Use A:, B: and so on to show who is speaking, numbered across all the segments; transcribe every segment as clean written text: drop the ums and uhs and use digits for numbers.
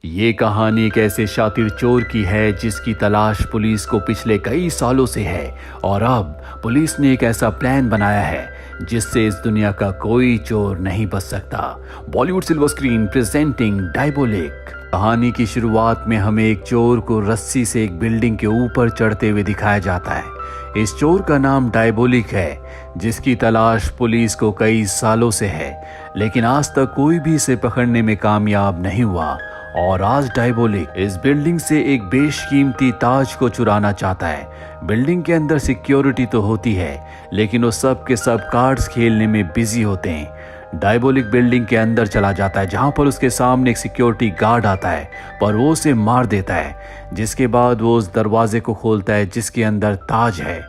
A: ये कहानी एक ऐसे शातिर चोर की है जिसकी तलाश पुलिस को पिछले कई सालों से है और अब पुलिस ने एक ऐसा प्लान बनाया है जिससे इस दुनिया का कोई चोर नहीं बच सकता। Bollywood silver screen presenting diabolic. कहानी की शुरुआत में हमें एक चोर को रस्सी से एक बिल्डिंग के ऊपर चढ़ते हुए दिखाया जाता है। इस चोर का नाम डायबोलिक है, जिसकी तलाश पुलिस को कई सालों से है, लेकिन आज तक कोई भी इसे पकड़ने में कामयाब नहीं हुआ। और आज डायबोलिक इस बिल्डिंग से एक बेशकीमती ताज को चुराना चाहता है। बिल्डिंग के अंदर सिक्योरिटी तो होती है, लेकिन वो सब के सब कार्ड्स खेलने में बिजी होते हैं। डायबोलिक बिल्डिंग के अंदर चला जाता है, जहां पर उसके सामने एक सिक्योरिटी गार्ड आता है, पर वो उसे मार देता है। जिसके बाद वो उस दरवाजे को खोलता है जिसके अंदर ताज है।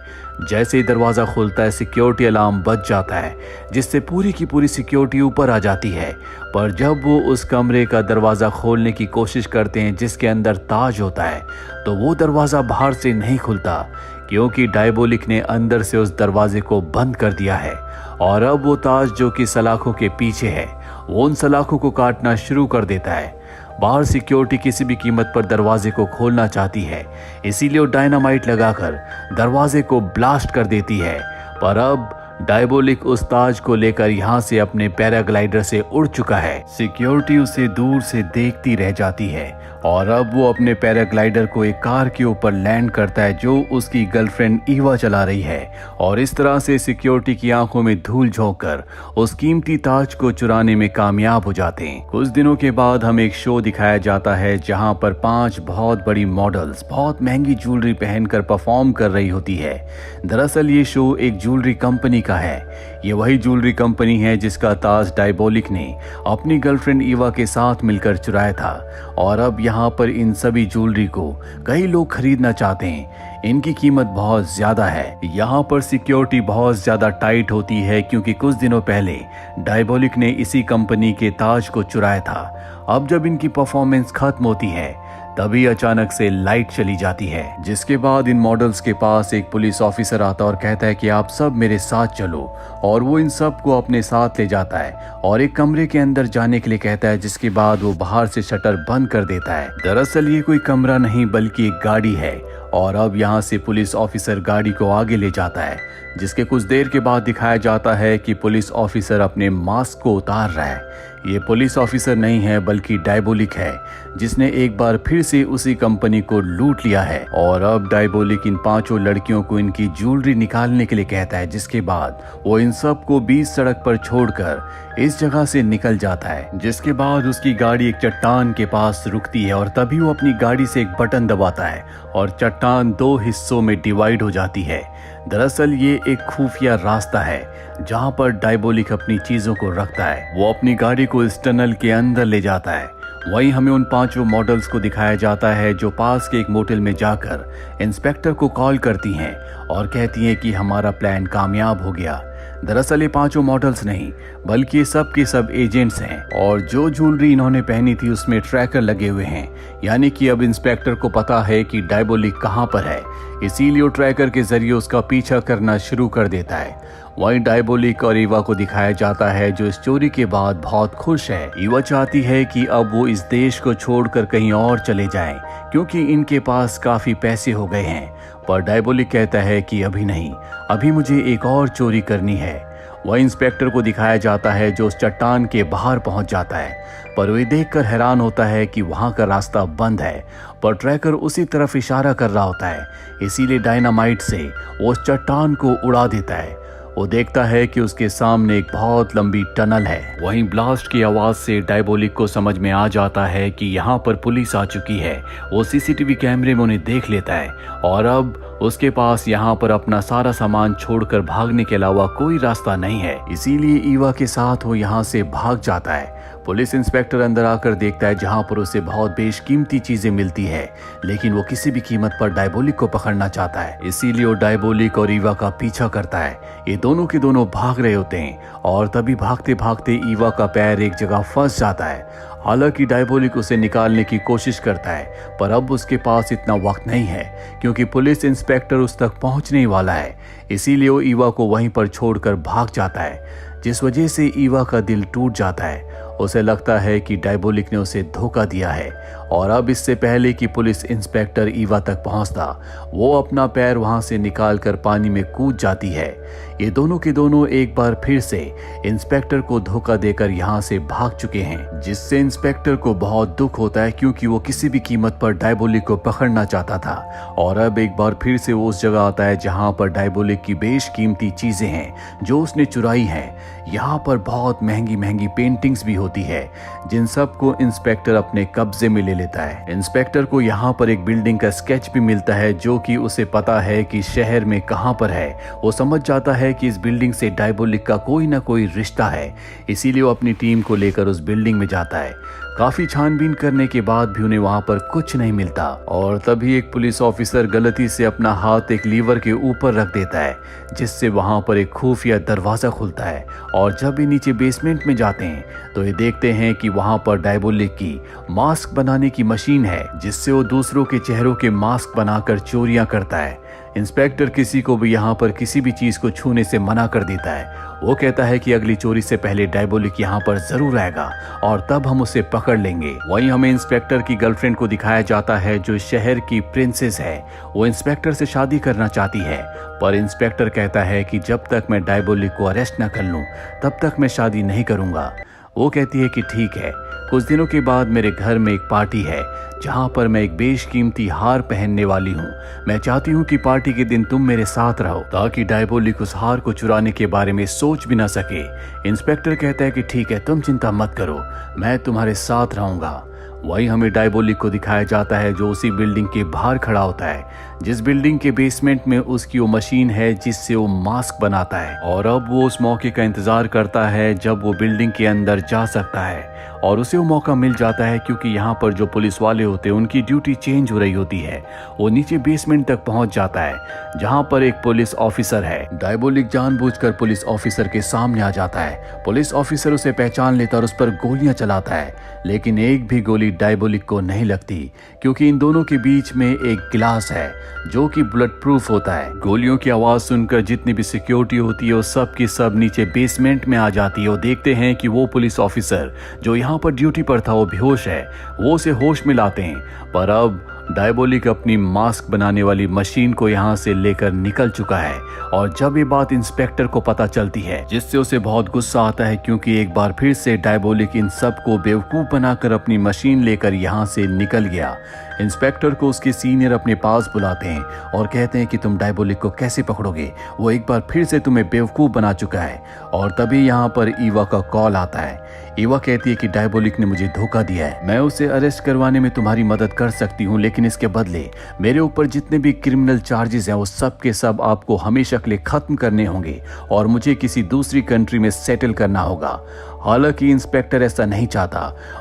A: जैसे ही दरवाज़ा खुलता है, सिक्योरिटी अलार्म बज जाता है, जिससे पूरी की पूरी सिक्योरिटी ऊपर आ जाती है। पर जब वो उस कमरे का दरवाज़ा खोलने की कोशिश करते हैं जिसके अंदर ताज होता है, तो वो दरवाज़ा बाहर से नहीं खुलता, क्योंकि डायबोलिक ने अंदर से उस दरवाजे को बंद कर दिया है। और अब वो ताज जो कि सलाखों के पीछे है, वो उन सलाखों को काटना शुरू कर देता है। बाहर सिक्योरिटी किसी भी कीमत पर दरवाजे को खोलना चाहती है, इसीलिए वो डायनामाइट लगाकर दरवाजे को ब्लास्ट कर देती है। पर अब डायबोलिक उस ताज को लेकर यहाँ से अपने पैराग्लाइडर से उड़ चुका है। सिक्योरिटी उसे दूर से देखती रह जाती है और अब वो अपने पैराग्लाइडर को एक कार के ऊपर लैंड करता है जो उसकी गर्लफ्रेंड ईवा चला रही है। और इस तरह से सिक्योरिटी की आंखों में धूल झोंक कर उस कीमती ताज को चुराने में कामयाब हो जाते हैं। कुछ दिनों के बाद हमें एक शो दिखाया जाता है जहां पर 5 बहुत बड़ी मॉडल्स बहुत महंगी ज्वेलरी पहनकर परफॉर्म कर रही होती है। दरअसल ये शो एक ज्वेलरी कंपनी का है। ये वही ज्वेलरी कंपनी है जिसका ताज डायबोलिक ने अपनी गर्लफ्रेंड ईवा के साथ मिलकर चुराया था। और अब यहाँ पर इन सभी ज्वेलरी को कई लोग खरीदना चाहते हैं। इनकी कीमत बहुत ज्यादा है। यहाँ पर सिक्योरिटी बहुत ज्यादा टाइट होती है, क्योंकि कुछ दिनों पहले डायबोलिक ने इसी कंपनी के ताज को चुराया था। अब जब इनकी परफॉर्मेंस खत्म होती है, तभी अचानक से लाइट चली जाती है, जिसके बाद इन मॉडल्स के पास एक पुलिस ऑफिसर आता और कहता है कि आप सब मेरे साथ चलो। और वो इन सब को अपने साथ ले जाता है और एक कमरे के अंदर जाने के लिए कहता है, जिसके बाद वो बाहर से शटर बंद कर देता है। दरअसल ये कोई कमरा नहीं बल्कि एक गाड़ी है। और अब यहाँ से पुलिस ऑफिसर गाड़ी को आगे ले जाता है, जिसके कुछ देर के बाद दिखाया जाता है कि पुलिस ऑफिसर अपने मास्क को उतार रहा है। ये पुलिस ऑफिसर नहीं है बल्कि डायबोलिक है, जिसने एक बार फिर से उसी कंपनी को लूट लिया है। और अब डायबोलिक इन 5 लड़कियों को इनकी ज्वेलरी निकालने के लिए कहता है, जिसके बाद वो इन सब को बीच सड़क पर छोड़कर इस जगह से निकल जाता है। जिसके बाद उसकी गाड़ी एक चट्टान के पास रुकती है और तभी वो अपनी गाड़ी से एक बटन दबाता है और चट्टान 2 हिस्सों में डिवाइड हो जाती है। दरअसल ये एक खुफिया रास्ता है जहां पर डायबोलिक अपनी चीजों को रखता है। वो अपनी गाड़ी को इस टनल के अंदर ले जाता है। वहीं हमें उन 5 मॉडल्स को दिखाया जाता है जो पास के एक मोटेल में जाकर इंस्पेक्टर को कॉल करती हैं और कहती हैं कि हमारा प्लान कामयाब हो गया। दरअसल ये 5 मॉडल्स नहीं बल्कि सब के सब एजेंट्स हैं, और जो ज्वेलरी इन्होंने पहनी थी उसमें ट्रैकर लगे हुए हैं। यानी कि अब इंस्पेक्टर को पता है कि डायबोलिक कहां पर है, इसीलिए वो ट्रैकर के जरिए उसका पीछा करना शुरू कर देता है। वहीं डायबोलिक और ईवा को दिखाया जाता है जो इस चोरी के बाद बहुत खुश है। ईवा चाहती है कि अब वो इस देश को छोड़कर कहीं और चले जाएं, क्योंकि इनके पास काफी पैसे हो गए हैं। पर डायबोलिक कहता है कि अभी नहीं, अभी मुझे एक और चोरी करनी है। वह इंस्पेक्टर को दिखाया जाता है जो उस चट्टान के बाहर पहुंच जाता है, पर वह देखकर हैरान होता है कि वहां का रास्ता बंद है। पर ट्रैकर उसी तरफ इशारा कर रहा होता है, इसीलिए डायनामाइट से वो उस चट्टान को उड़ा देता है। वो देखता है कि उसके सामने एक बहुत लंबी टनल है। वहीं ब्लास्ट की आवाज से डायबोलिक को समझ में आ जाता है कि यहाँ पर पुलिस आ चुकी है। वो सीसीटीवी कैमरे में उन्हें देख लेता है और अब उसके पास यहाँ पर अपना सारा सामान छोड़कर भागने के अलावा कोई रास्ता नहीं है, इसीलिए ईवा के साथ वो यहाँ से भाग जाता है। पुलिस इंस्पेक्टर अंदर आकर देखता है जहां पर उसे बहुत बेशकीमती चीजें मिलती है, लेकिन वो किसी भी कीमत पर डायबोलिक को पकड़ना चाहता है, इसीलिए वो डायबोलिक और ईवा का पीछा करता है। ये दोनों के दोनों भाग रहे होते हैं और तभी भागते भागते ईवा का पैर एक जगह फंस जाता है। हालांकि डायबोलिक उसे निकालने की कोशिश करता है, पर अब उसके पास इतना वक्त नहीं है, क्योंकि पुलिस इंस्पेक्टर उस तक पहुंचने वाला है। इसीलिए वो ईवा को वहीं पर छोड़कर भाग जाता है, जिस वजह से ईवा का दिल टूट जाता है उसे लगता है कि डायबोलिक ने उसे धोखा दिया है और अब इससे पहले कि पुलिस इंस्पेक्टर ईवा तक पहुंचता, वो अपना पैर वहां से निकालकर पानी में कूद जाती है। ये दोनों के दोनों एक बार फिर से इंस्पेक्टर को धोखा देकर यहाँ से भाग चुके हैं, जिससे इंस्पेक्टर को बहुत दुख होता है क्योंकि वो किसी भी कीमत पर डायबोलिक को पकड़ना चाहता था। और अब एक बार फिर से वो उस जगह आता है जहाँ पर डायबोलिक की बेशकीमती चीजें हैं जो उसने चुराई हैं। यहाँ पर बहुत महंगी महंगी पेंटिंग्स भी होती है जिन सबको इंस्पेक्टर अपने कब्जे में ले लेता है। इंस्पेक्टर को यहाँ पर एक बिल्डिंग का स्केच भी मिलता है जो कि उसे पता है कि शहर में कहाँ पर है। वो समझ जाता है कि इस बिल्डिंग से डायबोलिक का कोई ना कोई रिश्ता है, इसीलिए वो अपनी टीम को लेकर उस बिल्डिंग में जाता है। काफी छानबीन करने के बाद भी उन्हें वहां पर कुछ नहीं मिलता और तभी एक पुलिस ऑफिसर गलती से अपना हाथ एक लीवर के ऊपर रख देता है, जिससे वहां पर एक खुफिया दरवाजा खुलता है। और जब ये नीचे बेसमेंट में जाते हैं तो ये देखते हैं कि वहां पर डायबोलिक की मास्क बनाने की मशीन है, जिससे वो दूसरों के चेहरों के मास्क बनाकर चोरियां करता है। इंस्पेक्टर किसी को भी यहाँ पर किसी भी चीज को छूने से मना कर देता है। वो कहता है कि अगली चोरी से पहले डायबोलिक यहाँ पर जरूर आएगा और तब हम उसे पकड़ लेंगे। वहीं हमें इंस्पेक्टर की गर्लफ्रेंड को दिखाया जाता है जो शहर की प्रिंसेस है। वो इंस्पेक्टर से शादी करना चाहती है, पर इंस्पेक्टर कहता है कि जब तक मैं डायबोलिक को अरेस्ट न कर लूं तब तक मैं शादी नहीं करूंगा। वो कहती है कि ठीक है, कुछ दिनों के बाद मेरे घर में एक पार्टी है जहां पर मैं एक बेशकीमती हार पहनने वाली हूं। मैं चाहती हूं कि पार्टी के दिन तुम मेरे साथ रहो ताकि डायबोलिक उस हार को चुराने के बारे में सोच भी ना सके। इंस्पेक्टर कहता है कि ठीक है, तुम चिंता मत करो, मैं तुम्हारे साथ रहूंगा। वहीं हमें डायबोलिक को दिखाया जाता है जो उसी बिल्डिंग के बाहर खड़ा होता है, जिस बिल्डिंग के बेसमेंट में उसकी वो मशीन है जिससे वो मास्क बनाता है। और अब वो उस मौके का इंतजार करता है जब वो बिल्डिंग के अंदर जा सकता है और उसे वो मौका मिल जाता है क्योंकि यहाँ पर जो पुलिस वाले होते हैं उनकी ड्यूटी चेंज हो रही होती है। वो नीचे बेसमेंट तक पहुंच जाता है जहाँ पर एक पुलिस ऑफिसर है। डायबोलिक जानबूझकर पुलिस ऑफिसर के सामने आ जाता है। पुलिस ऑफिसर उसे पहचान लेता और उस पर गोलियां चलाता है, लेकिन एक भी गोली डायबोलिक को नहीं लगती क्योंकि इन दोनों के बीच में एक गिलास है जो कि बुलेट प्रूफ होता है। गोलियों की आवाज सुनकर जितनी भी सिक्योरिटी होती है वो सब की सब नीचे बेसमेंट में आ जाती है। वो देखते हैं कि वो पुलिस ऑफिसर जो यहाँ पर ड्यूटी पर था वो बेहोश है। वो उसे होश में लाते हैं, पर अब डायबोलिक अपनी मास्क बनाने वाली मशीन को यहाँ से लेकर निकल चुका है। और जब ये बात इंस्पेक्टर को पता चलती है जिससे उसे बहुत गुस्सा आता है क्योंकि एक बार फिर से डायबोलिक इन सबको बेवकूफ बनाकर अपनी मशीन लेकर यहाँ से निकल गया। इंस्पेक्टर को उसके सीनियर अपने पास बुलाते हैं और कहते हैं कि तुम डायबोलिक को कैसे पकड़ोगे, वो एक बार फिर से तुम्हें बेवकूफ बना चुका है। और तभी यहाँ पर ईवा का कॉल आता है। ईवा कहती है कि डायबोलिक ने मुझे धोखा दिया है, मैं उसे अरेस्ट करवाने में तुम्हारी मदद कर सकती हूँ, लेकिन इसके बदले मेरे ऊपर जितने भी क्रिमिनल चार्जेस हैं वो सब के सब आपको हमेशा के लिए खत्म करने होंगे और मुझे किसी दूसरी कंट्री में सेटल करना होगा। हालांकि इंस्पेक्टर ऐसा नहीं चाहता,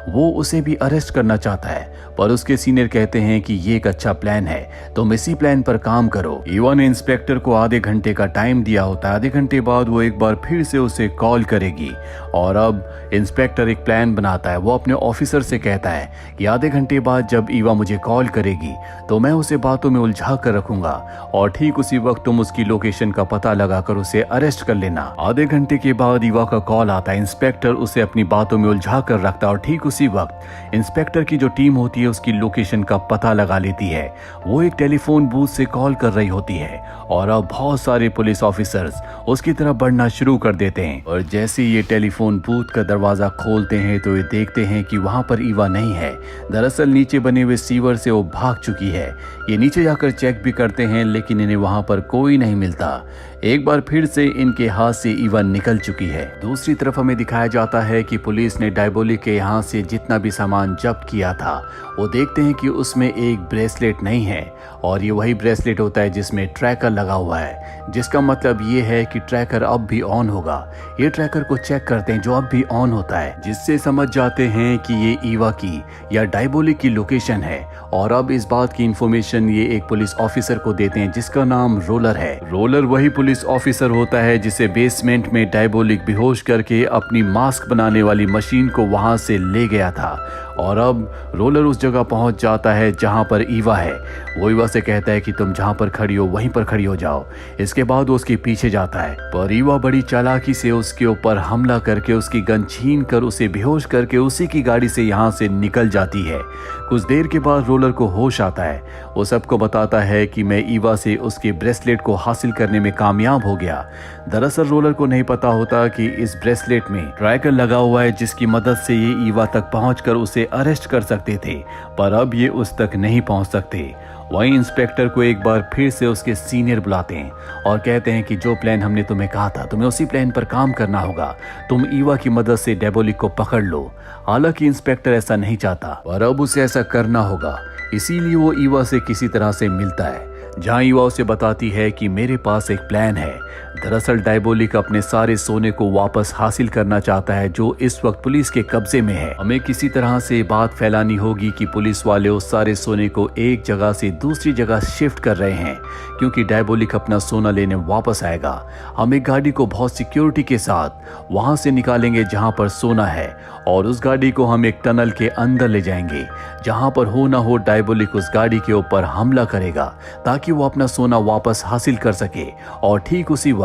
A: वो उसे भी अरेस्ट करना चाहता है, पर उसके सीनियर कहते हैं कि ये एक अच्छा प्लान है, तुम इसी प्लान पर काम करो। ईवा ने इंस्पेक्टर को आधे घंटे का टाइम दिया होता है। आधे घंटे बाद वो एक बार फिर से उसे कॉल करेगी और अब इंस्पेक्टर एक प्लान बनाता है। वो अपने ऑफिसर से कहता है कि आधे घंटे बाद जब ईवा मुझे कॉल करेगी तो मैं उसे बातों में उलझा कर रखूंगा और ठीक उसी वक्त तुम उसकी लोकेशन का पता लगाकर उसे अरेस्ट कर लेना। आधे घंटे के बाद ईवा का कॉल आता है। इंस्पेक्टर उसे अपनी बातों में उलझा कर रखता है और ठीक उसी वक्त इंस्पेक्टर की जो टीम होती है उसकी लोकेशन का पता लगा लेती है। वो एक टेलीफोन बूथ से कॉल कर रही होती है और अब बहुत सारे पुलिस ऑफिसर्स उसकी तरफ बढ़ना शुरू कर देते हैं। और जैसे ये टेलीफोन बूथ का दरवाजा खोलते हैं तो ये देखते हैं कि वहां पर ईवा नहीं है। दरअसल नीचे बने हुए सीवर से वो भाग चुकी है। ये नीचे जाकर चेक भी करते हैं लेकिन इन्हें वहां पर कोई नहीं मिलता। एक बार फिर से इनके हाथ से ईवा निकल चुकी है। दूसरी तरफ हमें दिखाया जाता है कि पुलिस ने डायबोलिक के यहाँ से जितना भी सामान जब्त किया था वो देखते हैं कि उसमें एक ब्रेसलेट नहीं है और ये वही ब्रेसलेट होता है जिसमें ट्रैकर लगा हुआ है, जिसका मतलब ये है कि ट्रैकर अब भी ऑन होगा। ये ट्रैकर को चेक करते हैं जो अब भी ऑन होता है, जिससे समझ जाते हैं कि ये ईवा की या डायबोलिक की लोकेशन है। और अब इस बात की इंफॉर्मेशन ये एक पुलिस ऑफिसर को देते हैं जिसका नाम रोलर है। रोलर वही पुलिस ऑफिसर होता है जिसे बेसमेंट में डायबोलिक बेहोश करके अपनी मास्क बनाने वाली मशीन को वहां से ले गया था। और अब रोलर उस जगह पहुंच जाता है जहां पर ईवा है। वो ईवा से कहता है कि तुम जहां पर खड़ी हो वहीं पर खड़ी हो जाओ। इसके बाद वो उसके पीछे जाता है, पर ईवा बड़ी चालाकी से उसके ऊपर हमला करके उसकी गन छीन कर उसे बेहोश करके उसी की गाड़ी से यहाँ से निकल जाती है। कुछ देर के बाद रोलर को होश आता है। वो सबको बताता है कि मैं ईवा से उसके ब्रेसलेट को हासिल करने में कामयाब हो गया। दरअसल रोलर को नहीं पता होता कि इस ब्रेसलेट में ट्रैकर लगा हुआ है, जिसकी मदद से ये ईवा तक पहुंचकर उसे अरेस्ट कर सकते थे, पर अब ये उस तक नहीं पहुंच सकते। वहीं इंस्पेक्टर को एक बार फिर से उसके सीनियर बुलाते हैं और कहते हैं कि जो प्लान हमने तुम्हें कहा था, तुम्हें उसी प्लान पर काम करना होगा। तुम ईवा की मदद से डायबोलिक को पकड़ लो। हालांकि इंस्पेक्टर ऐसा नहीं चाहता, पर अब उसे ऐसा करना होगा। इसीलिए वो ईवा से किसी तरह से मिलता है, जहां ईवा उसे बताती है कि मेरे पास एक प्लान है। दरअसल डायबोलिक अपने सारे सोने को वापस हासिल करना चाहता है, जो इस वक्त पुलिस के कब्जे में है। हमें किसी तरह से बात फैलानी होगी कि पुलिस वाले उस सारे सोने को एक जगह से दूसरी जगह शिफ्ट कर रहे हैं, क्योंकि डायबोलिक अपना सोना लेने वापस आएगा। हम एक गाड़ी को बहुत सिक्योरिटी के साथ वहां से निकालेंगे जहां पर सोना है, और उस गाड़ी को हम एक टनल के अंदर ले जाएंगे, जहां पर हो ना हो डायबोलिक उस गाड़ी के ऊपर हमला करेगा ताकि वो अपना सोना वापस हासिल कर सके, और ठीक उसी वक्त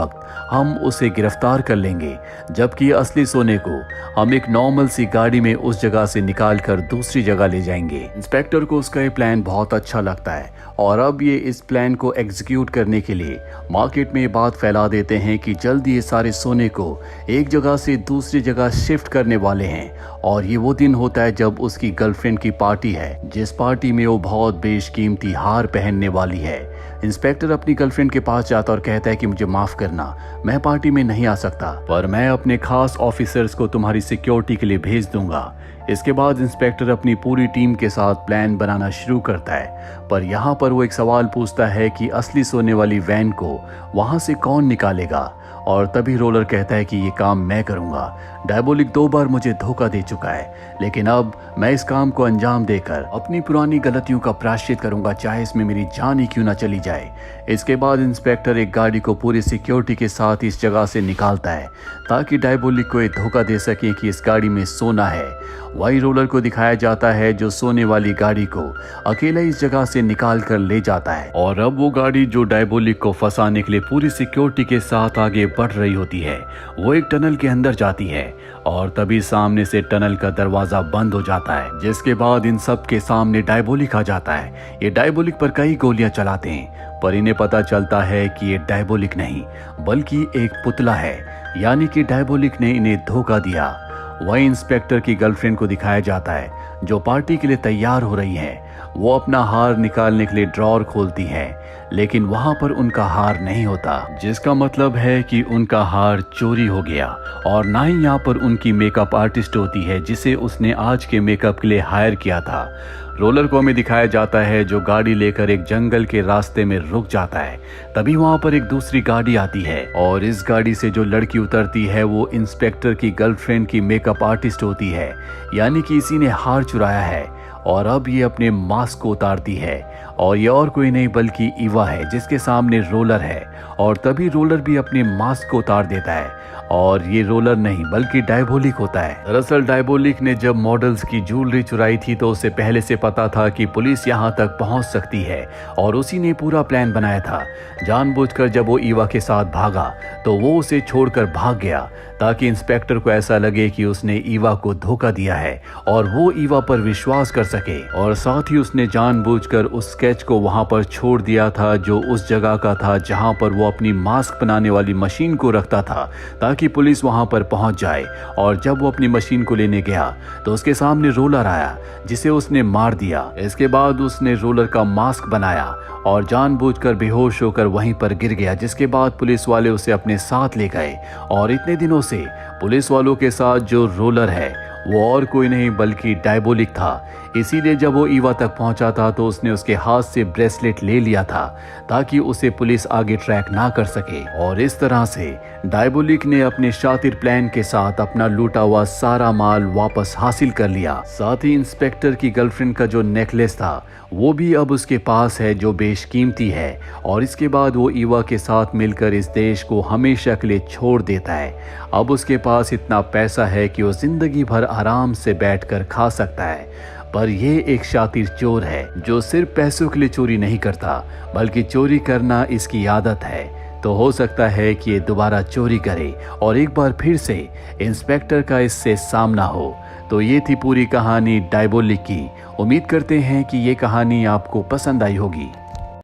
A: हम उसे गिरफ्तार कर लेंगे। जबकि असली सोने को हम एक नॉर्मल सी गाड़ी में उस जगह से निकाल कर दूसरी जगह ले जाएंगे। इंस्पेक्टर को उसका ये प्लान बहुत अच्छा लगता है, और अब ये इस प्लान को एग्जीक्यूट करने के लिए मार्केट में ये बात फैला देते हैं कि जल्दी ये सारे सोने को एक जगह से दूसरी जगह शिफ्ट करने वाले हैं। और ये वो दिन होता है जब उसकी गर्लफ्रेंड की पार्टी है, जिस पार्टी में वो बहुत बेशकीमती हार पहनने वाली है। इंस्पेक्टर अपनी गर्लफ्रेंड के पास जाता और कहता है कि मुझे माफ करना, मैं पार्टी में नहीं आ सकता, पर मैं अपने खास ऑफिसर्स को तुम्हारी सिक्योरिटी के लिए भेज दूंगा। इसके बाद इंस्पेक्टर अपनी पूरी टीम के साथ प्लान बनाना शुरू करता है, पर यहाँ पर वो एक सवाल पूछता है कि असली सोने वाली वैन को वहाँ से कौन निकालेगा। और तभी रोलर कहता है कि ये काम मैं करूँगा। डायबोलिक 2 बार मुझे धोखा दे चुका है, लेकिन अब मैं इस काम को अंजाम देकर अपनी पुरानी गलतियों का प्रायश्चित करूँगा, चाहे इसमें मेरी जान ही क्यों ना चली जाए। इसके बाद इंस्पेक्टर एक गाड़ी को पूरी सिक्योरिटी के साथ इस जगह से निकालता है ताकि डायबोलिक को ये धोखा दे सके कि इस गाड़ी में सोना है। वही रोलर को दिखाया जाता है जो सोने वाली गाड़ी को अकेला इस जगह से निकाल कर ले जाता है। और अब वो गाड़ी जो डायबोलिक को फंसाने के लिए पूरी सिक्योरिटी के साथ आगे बढ़ रही होती है, वो एक टनल के अंदर जाती है, और तभी सामने से टनल का दरवाजा बंद हो जाता है, जिसके बाद इन सब के सामने डायबोलिक आ जाता है। ये डायबोलिक पर कई गोलियां चलाते हैं, पर इन्हें पता चलता है कि ये डायबोलिक नहीं बल्कि एक पुतला है, यानी कि डायबोलिक ने इन्हें धोखा दिया। वही इंस्पेक्टर की गर्लफ्रेंड को दिखाया जाता है जो पार्टी के लिए तैयार हो रही है। वो अपना हार निकालने के लिए ड्रॉर खोलती है, लेकिन वहां पर उनका हार नहीं होता, जिसका मतलब है कि उनका हार चोरी हो गया। और ना ही यहाँ पर उनकी मेकअप आर्टिस्ट होती है जिसे उसने आज के मेकअप के लिए हायर किया था। रोलर को हमें दिखाया जाता है जो गाड़ी लेकर एक जंगल के रास्ते में रुक जाता है। तभी वहां पर एक दूसरी गाड़ी आती है, और इस गाड़ी से जो लड़की उतरती है वो इंस्पेक्टर की गर्लफ्रेंड की मेकअप आर्टिस्ट होती है, यानी कि इसी ने हार चुराया है। और अब ये अपने मास्क को उतारती है, और ये और कोई नहीं बल्कि ईवा है जिसके सामने रोलर है। और तभी रोलर भी अपने मास्क को उतार देता है, और ये रोलर नहीं बल्कि डायबोलिक होता है। दरअसल डायबोलिक ने जब मॉडल्स की ज्वेलरी चुराई थी तो उसे पहले से पता था कि पुलिस यहाँ तक पहुँच सकती है, और उसी ने पूरा प्लान बनाया था। जानबूझकर जब वो ईवा के साथ भागा तो वो उसे छोड़कर भाग गया ताकि इंस्पेक्टर को ऐसा लगे कि उसने ईवा को धोखा दिया है और वो ईवा पर विश्वास कर सके। और साथ ही उसने जानबूझकर उस स्केच को वहां पर छोड़ दिया था जो उस जगह का था जहां पर वो अपनी मास्क बनाने वाली मशीन को रखता था, ताकि पुलिस वहां पर पहुंच जाए। और जब वो अपनी मशीन को लेने गया तो उसके सामने रोलर आया जिसे उसने मार दिया। इसके बाद उसने रोलर का मास्क बनाया और जानबूझकर बेहोश होकर वहीं पर गिर गया, जिसके बाद पुलिस वाले उसे अपने साथ ले गए। और इतने दिनों से पुलिस वालों के साथ जो रोलर है वो और कोई नहीं बल्कि डायबोलिक था। इसीलिए जब वो ईवा तक पहुंचा था तो उसने उसके हाथ से ब्रेसलेट ले लिया था ताकि उसे पुलिस आगे ट्रैक ना कर सके। और इस तरह से डायबोलिक ने अपने शातिर प्लान के साथ अपना लूटा हुआ सारा माल वापस हासिल कर लिया। साथ ही इंस्पेक्टर की गर्लफ्रेंड का जो नेकलेस था वो भी अब उसके पास है, जो बेशकीमती है। और इसके बाद वो ईवा के साथ मिलकर इस देश को हमेशा के लिए छोड़ देता है। अब उसके पास इतना पैसा है कि वो जिंदगी भर आराम से बैठकर खा सकता है। पर ये एक शातिर चोर है जो सिर्फ पैसों के लिए चोरी नहीं करता, बल्कि चोरी करना इसकी आदत है। तो हो सकता है कि ये दोबारा चोरी करे और एक बार फिर से इंस्पेक्टर का इससे सामना हो। तो ये थी पूरी कहानी डायबोलिक की। उम्मीद करते हैं कि ये कहानी आपको पसंद आई होगी।